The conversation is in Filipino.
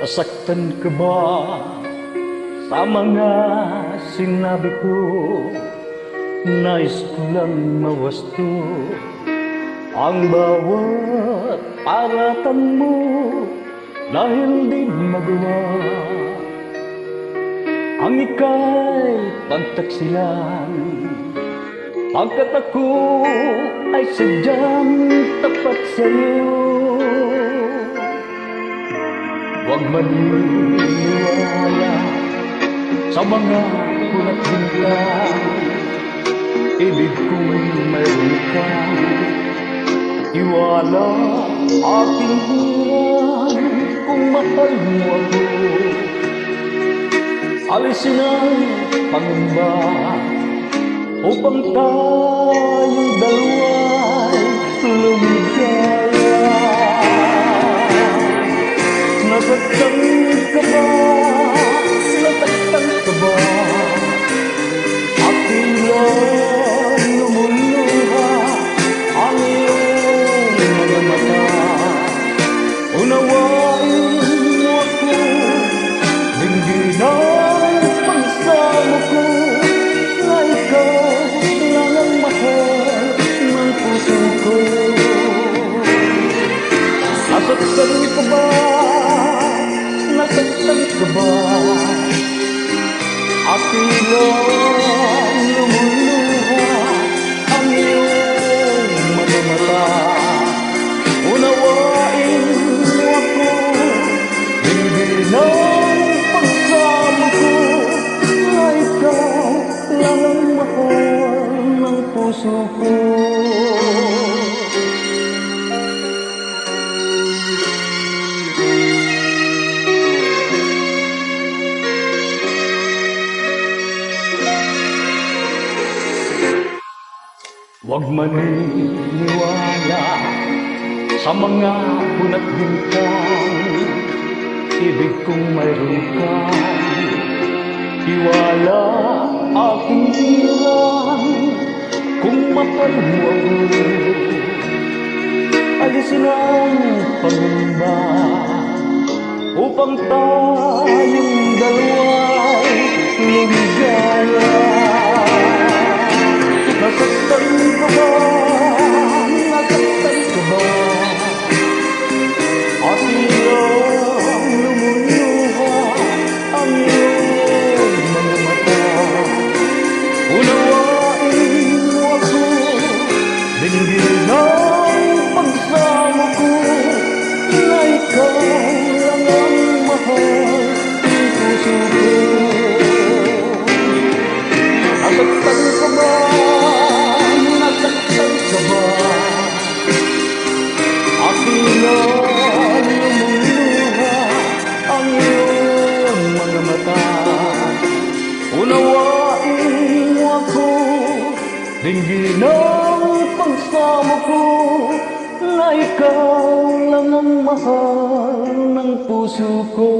Nasaktan ka ba sa mga sinabi ko? Nais ko lang mawasto ang bawat paratan mo dahil di magawa. Ang ika'y pagtaksilan, pagkat ako ay sadyang tapat sa'yo. Huwag maniniwala sa mga kulat bintang, ibig kong mayroon ka. Iwala aking buwan kung mahal mo ako. Alisin ang pangamba upang tayong dalawa'y lumigaya. Nasaktan ka ba? Nasaktan ka ba? Aking lang lumuluha ang iyong mga mata. Unawain mo ako, dinggin ang pagsamo ko, na ikaw lang ang mahal ng puso ko. Nasaktan ka ba? Nasaktan ka ba? Aking lang lumuluha ang iyong mga mata. Unawain mo ako, dinggin ang pagsamo ko, na ikaw lang ang mahal ng puso ko. Huwag maniniwala sa mga kunat bintang, ibig kong mayroon ka. Iwala aking hirang kung mahal mo ako. Alisin ang pangamba upang tayong dalawa'y lumigaya. Nasaktan ka ba? Nasaktan ka ba? Aking lang lumuluha ang iyong mga mata. Unawain mo ako, dinggin ang pagsamo ko, na ikaw lang ang mahal ng puso ko. Nasaktan ka ba? Nasaktan ka ba? Aking lang lumuluha ang iyong mga mata. Unawain mo ako, dinggin ang pagsamo ko, na ikaw lang ang mahal ng puso ko.